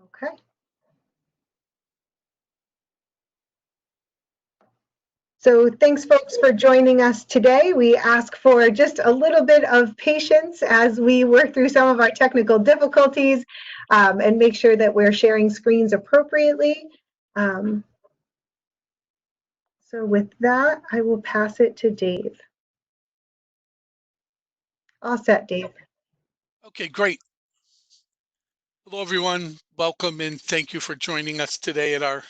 Okay. So thanks, folks, for joining us today. We ask for just a little bit of patience as we work through some of our technical difficulties and make sure that we're sharing screens appropriately. So with that, I will pass it to Dave. All set, Dave. Okay, great. Hello, everyone. Welcome and thank you for joining us today at our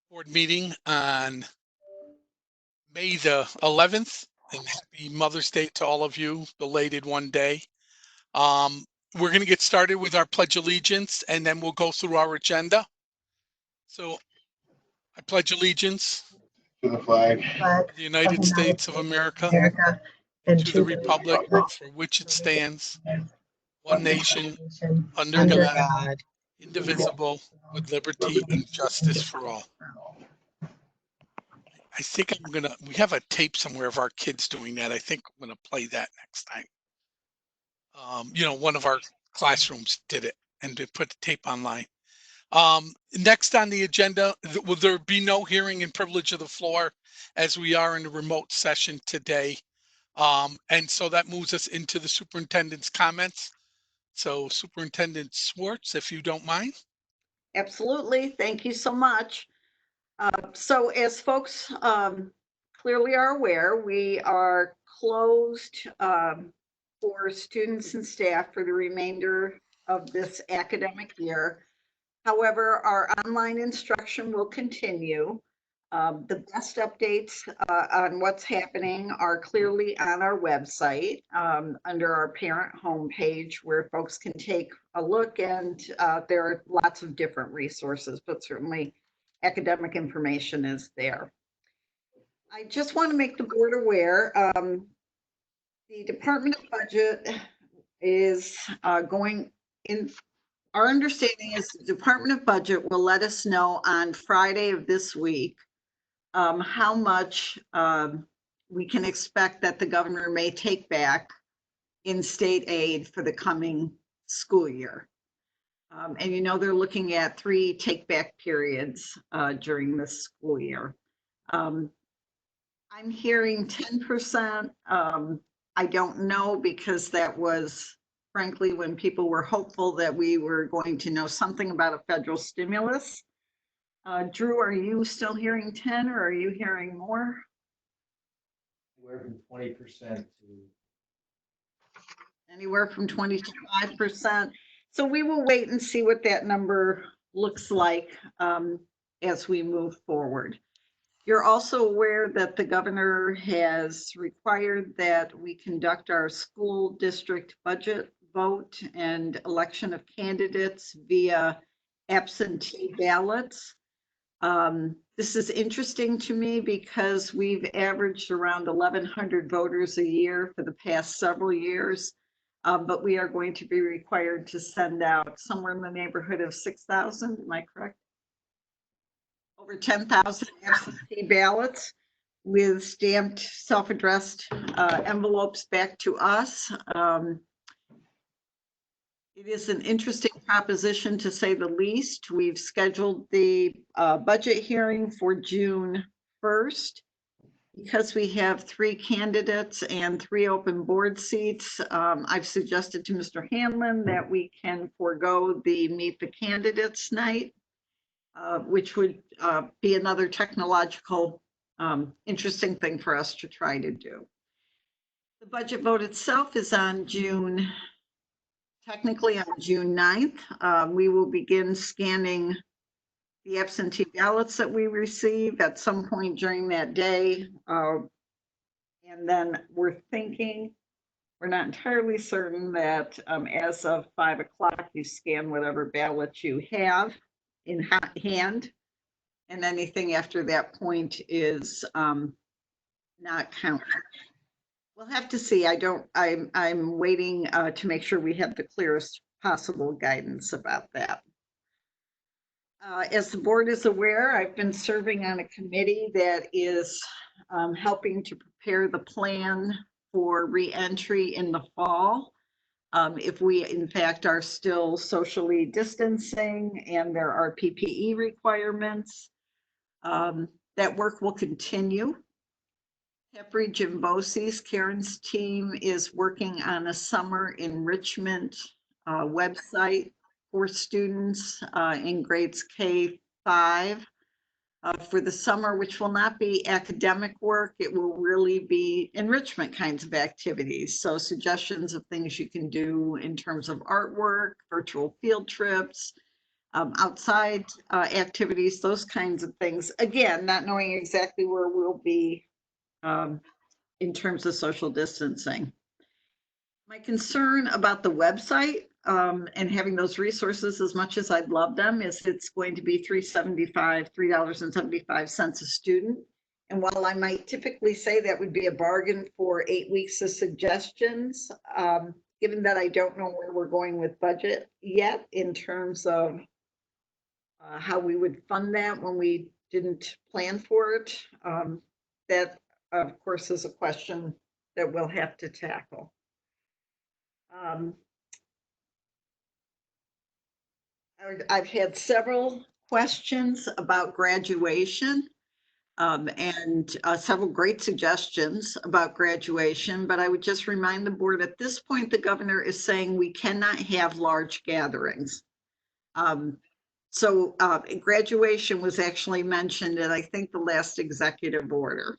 board meeting on May the 11th. And happy Mother's Day to all of you, belated one day. We're going to get started with our Pledge of Allegiance, and then we'll go through our agenda. So I pledge allegiance to the flag of the United States of America and to the republic for which it stands, one nation, under God, indivisible, with liberty and justice for all. I think we have a tape somewhere of our kids doing that. I think I'm gonna play that next time. One of our classrooms did it and they put the tape online. Next on the agenda, will there be no hearing and privilege of the floor as we are in a remote session today? And so that moves us into the superintendent's comments. So Superintendent Swartz, if you don't mind. Absolutely. Thank you so much. So as folks clearly are aware, we are closed for students and staff for the remainder of this academic year. However, our online instruction will continue. The best updates on what's happening are clearly on our website under our parent homepage, where folks can take a look, and there are lots of different resources, but certainly academic information is there. I just want to make the board aware, the Department of Budget is going in. Our understanding is the Department of Budget will let us know on Friday of this week how much we can expect that the governor may take back in state aid for the coming school year. And they're looking at 3 take-back periods during this school year. I'm hearing 10%. I don't know, because that was, frankly, when people were hopeful that we were going to know something about a federal stimulus. Drew, are you still hearing 10, or are you hearing more? Anywhere from 20% to anywhere from 20 to 5%. So we will wait and see what that number looks like as we move forward. You're also aware that the governor has required that we conduct our school district budget vote and election of candidates via absentee ballots. This is interesting to me because we've averaged around 1,100 voters a year for the past several years, but we are going to be required to send out somewhere in the neighborhood of 6,000, am I correct? Over 10,000 absentee ballots with stamped self-addressed envelopes back to us. It is an interesting proposition, to say the least. We've scheduled the budget hearing for June 1st. Because we have 3 candidates and 3 open board seats, I've suggested to Mr. Hanlon that we can forego the Meet the Candidates night, which would be another technological interesting thing for us to try to do. The budget vote itself is on technically on June 9th. We will begin scanning the absentee ballots that we receive at some point during that day. And then we're not entirely certain that as of 5 o'clock, you scan whatever ballot you have in hand, and anything after that point is not counted. We'll have to see. I'm waiting to make sure we have the clearest possible guidance about that. As the board is aware, I've been serving on a committee that is helping to prepare the plan for re-entry in the fall. If we in fact are still socially distancing and there are PPE requirements, that work will continue. Pepri Gimbosi's, Karen's team is working on a summer enrichment website for students in grades K-5 for the summer, which will not be academic work. It will really be enrichment kinds of activities. So suggestions of things you can do in terms of artwork, virtual field trips, outside activities, those kinds of things. Again, not knowing exactly where we'll be in terms of social distancing. My concern about the website and having those resources, as much as I'd love them, is it's going to be $3.75 a student. And while I might typically say that would be a bargain for 8 weeks of suggestions, given that I don't know where we're going with budget yet in terms of how we would fund that when we didn't plan for it, that of course is a question that we'll have to tackle. I've had several questions about graduation and several great suggestions about graduation, but I would just remind the board at this point, the governor is saying we cannot have large gatherings. So graduation was actually mentioned in, I think, the last executive order.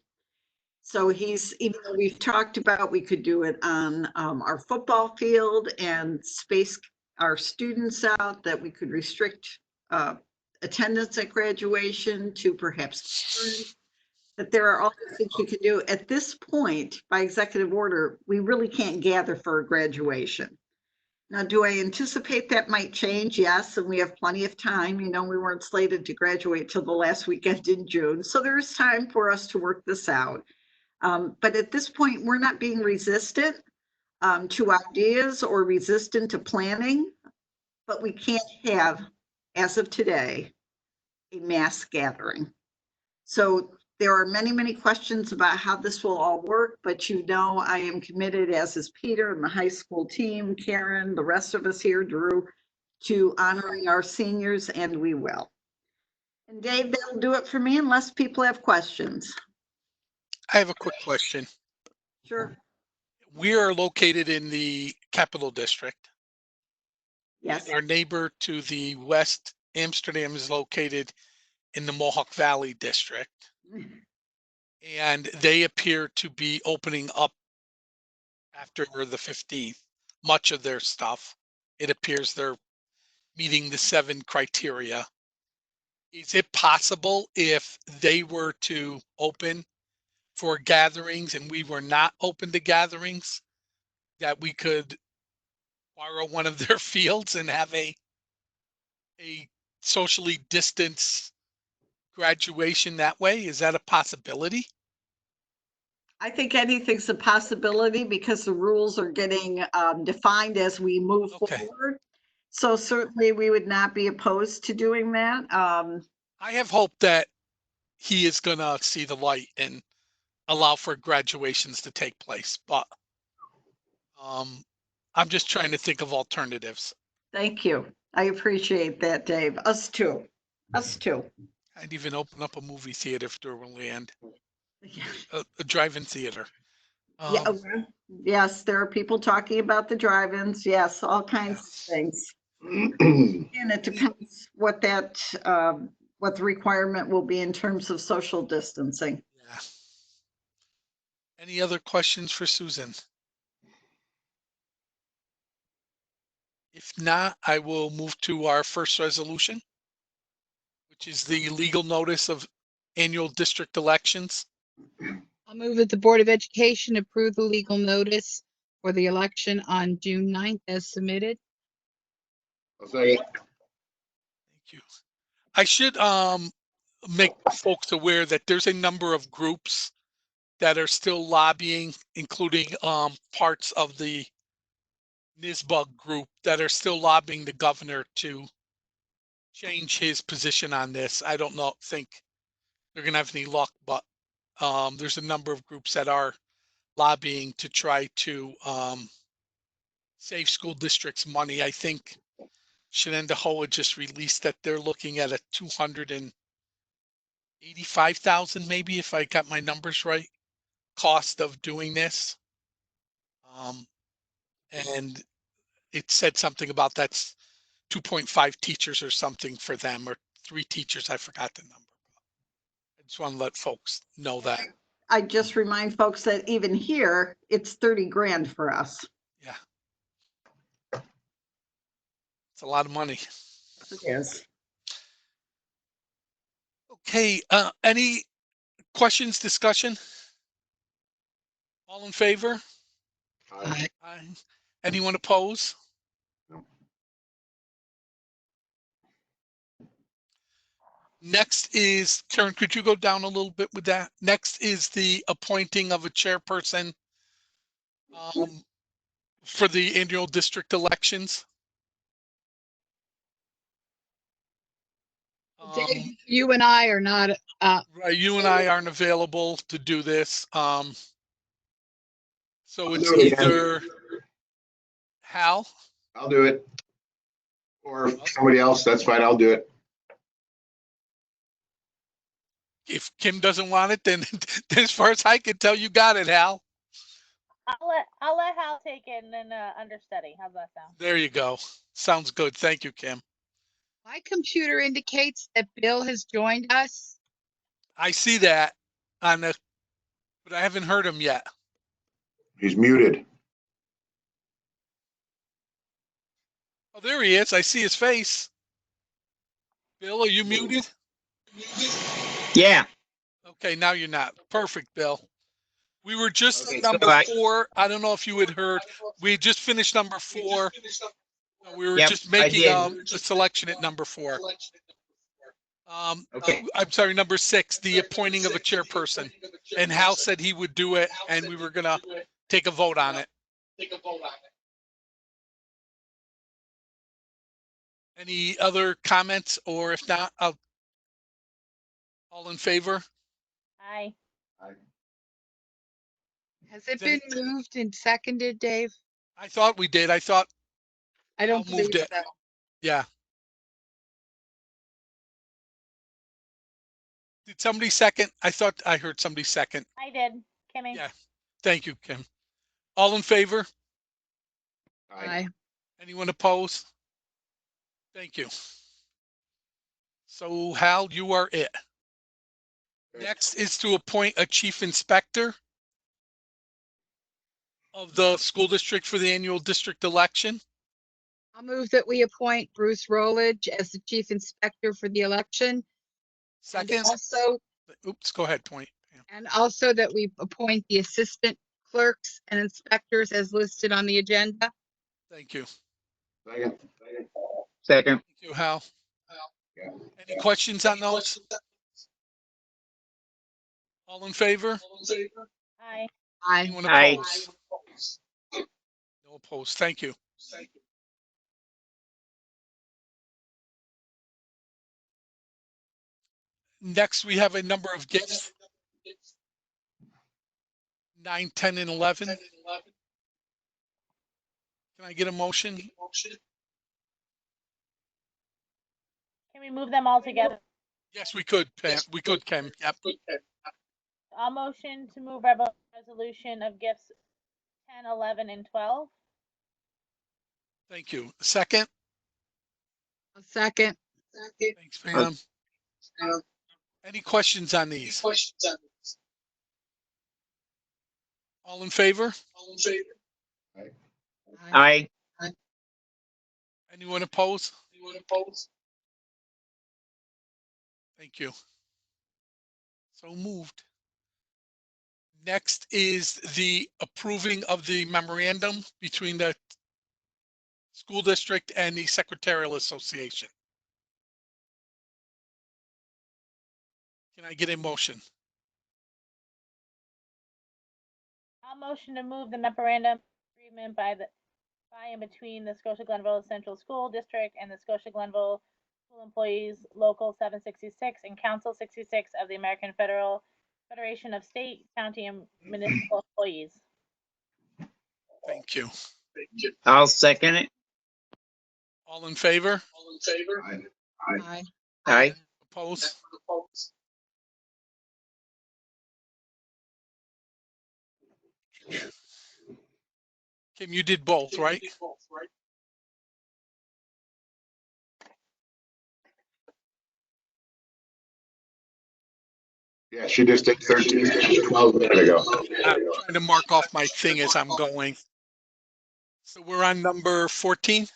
So even though we've talked about, we could do it on our football field and space our students out, that we could restrict attendance at graduation to perhaps, that there are all the things you can do. At this point, by executive order, we really can't gather for a graduation. Now, do I anticipate that might change? Yes, and we have plenty of time. You know, we weren't slated to graduate till the last weekend in June. So there's time for us to work this out. But at this point, we're not being resistant to ideas or resistant to planning, but we can't have, as of today, a mass gathering. So there are many, many questions about how this will all work, but you know, I am committed, as is Peter and the high school team, Karen, the rest of us here, Drew, to honoring our seniors, and we will. And Dave, that'll do it for me unless people have questions. I have a quick question. Sure. We are located in the Capital District. Yes. Our neighbor to the west, Amsterdam, is located in the Mohawk Valley District. And they appear to be opening up after the 15th, much of their stuff. It appears they're meeting the 7 criteria. Is it possible if they were to open for gatherings and we were not open to gatherings, that we could borrow one of their fields and have a socially distanced graduation that way? Is that a possibility? I think anything's a possibility because the rules are getting defined as we move forward. So certainly we would not be opposed to doing that. I have hope that he is going to see the light and allow for graduations to take place, but I'm just trying to think of alternatives. Thank you. I appreciate that, Dave. Us too. Us too. I'd even open up a movie theater if there were land, Yeah. a drive-in theater. Yeah. Yes, there are people talking about the drive-ins. Yes, all kinds of things. And it depends what that what the requirement will be in terms of social distancing. Yeah. Any other questions for Susan? If not, I will move to our first resolution, which is the legal notice of annual district elections. I'll move that the Board of Education approve the legal notice for the election on June 9th as submitted. I'll second. Thank you. I should make folks aware that there's a number of groups that are still lobbying, including parts of the NISBUG group that are still lobbying the governor to change his position on this. I don't think they're gonna have any luck, but there's a number of groups that are lobbying to try to save school districts money. I think Shenandoah just released that they're looking at a 285,000, maybe, if I got my numbers right, cost of doing this. And it said something about that's 2.5 teachers or something for them, or 3 teachers. I forgot the number. I just want to let folks know that. I just remind folks that even here, it's 30 grand for us. Yeah. It's a lot of money. Yes, it is. Okay, any questions, discussion? All in favor? Aye. Aye. Anyone oppose? No. Next is, Karen, could you go down a little bit with that? Next is the appointing of a chairperson for the annual district elections. Dave, you and I are not, Right, you and I aren't available to do this. So it's do it again. either Hal, I'll do it. Or if somebody else, that's fine, I'll do it. if Kim doesn't want it, then as far as I can tell, you got it, Hal. I'll let Hal take it and then understudy. How's that sound? There you go. Sounds good. Thank you, Kim. my computer indicates that Bill has joined us. I see that on the, but I haven't heard him yet. He's muted. Oh, there he is. I see his face. Bill, are you muted? Yeah. Okay, now you're not. Perfect, Bill. We were just Okay, at number so I- 4. I don't know if you had heard. We just finished number 4. We were Yep, just I making did. a selection at number 4. Okay. I'm sorry, number 6, the appointing of a chairperson. And Hal said he would do it, and we were gonna take a vote on it. Any other comments, or if not, all in favor? Aye. Has it Is been any- moved and seconded, Dave? I thought we did. I thought, I don't I'll moved believe it. so. yeah. Did somebody second? I thought I heard somebody second. I did. Kimmy? Yeah. Thank you, Kim. All in favor? Aye. Anyone opposed? Thank you. So Hal, you are it. Next is to appoint a chief inspector of the school district for the annual district election. I'll move that we appoint Bruce Rowledge as the chief inspector for the election. And Second, also, oops, go ahead, Point. and also that we appoint the assistant clerks and inspectors as listed on the agenda. Thank you. Second. Second. Thank you, Hal. Yeah. Any questions on those? All in favor? Aye. Aye. Anyone Aye. opposed? No opposed. Thank you. Next, we have a number of gifts. 9, 10, and 11. Can I get a motion? Can we move them all together? Yes, we could, Pam. We could, Kim. Yep. I'll motion to move resolution of gifts 10, 11, and 12. Thank you. Second. A second. Thanks, Pam. Any questions on these? All in favor? Aye. Anyone opposed? Thank you. So moved. Next is the approving of the memorandum between the school district and the Secretarial Association. Can I get a motion? I'll motion to move the memorandum agreement by and between the Scotia-Glenville Central School District and the Scotia-Glenville School Employees Local 766 and Council 66 of the American Federation of State, County, and Municipal Employees. Thank you. I'll second it. All in favor? Aye. Aye. Aye. Oppose? Kim, you did both, right? Yeah, she just did 13, 12 minutes ago. I'm trying to mark off my thing as I'm going. So we're on number 14.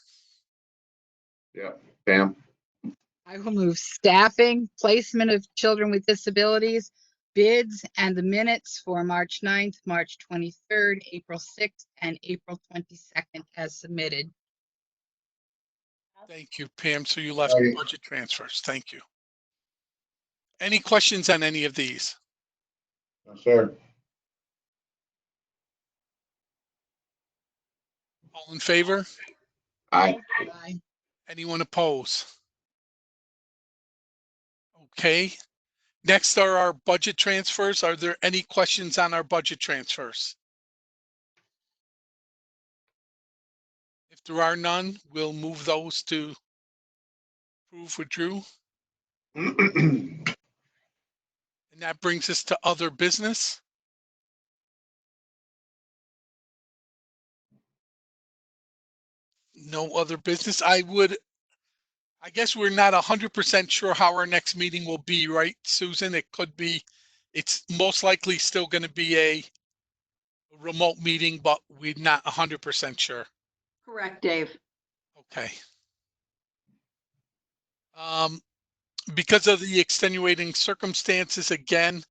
Yeah, Pam. I will move staffing, placement of children with disabilities, bids, and the minutes for March 9th, March 23rd, April 6th, and April 22nd as submitted. Thank you, Pam. So you left Aye. budget transfers. Thank you. Any questions on any of these? No, sir. All in favor? Aye. Aye. Anyone oppose? Okay. Next are our budget transfers. Are there any questions on our budget transfers? If there are none, we'll move those to approve with Drew. And that brings us to other business. No other business. I guess we're not 100% sure how our next meeting will be, right, Susan? It could be, it's most likely still going to be a remote meeting, but we're not 100% sure. Correct, Dave. Okay. Because of the extenuating circumstances, again,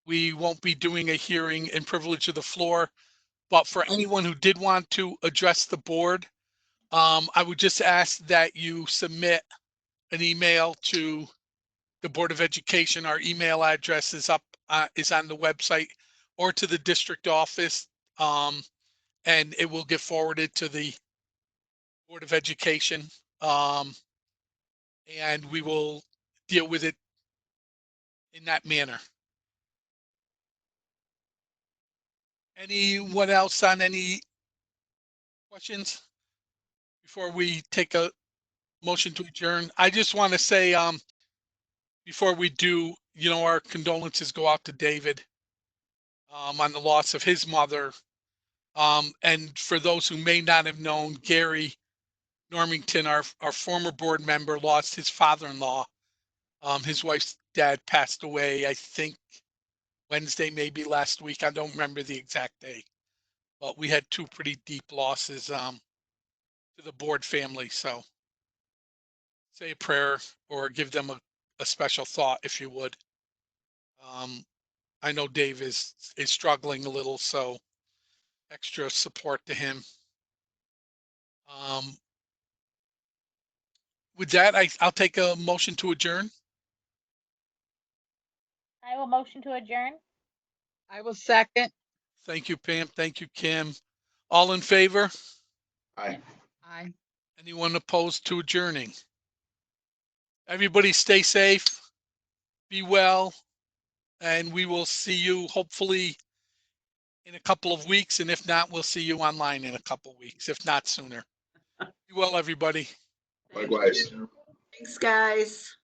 we won't be doing a hearing and privilege of the floor. But for anyone who did want to address the board, I would just ask that you submit an email to the Board of Education. Our email address is up, is on the website, or to the district office, and it will get forwarded to the Board of Education, and we will deal with it in that manner. Anyone else on any questions before we take a motion to adjourn? I just want to say, before we do, our condolences go out to David on the loss of his mother. And for those who may not have known, Gary Normington, our former board member, lost his father-in-law. His wife's dad passed away, I think Wednesday, maybe last week. I don't remember the exact day, but we had two pretty deep losses to the board family. So say a prayer or give them a special thought if you would. I know Dave is struggling a little, so extra support to him. With that, I'll take a motion to adjourn. I will motion to adjourn. I will second. Thank you, Pam. Thank you, Kim. All in favor? Aye. Aye. Anyone opposed to adjourning? Everybody stay safe, be well, and we will see you hopefully in a couple of weeks. And if not, we'll see you online in a couple of weeks, if not sooner. Be well, everybody. Likewise. Thanks, guys.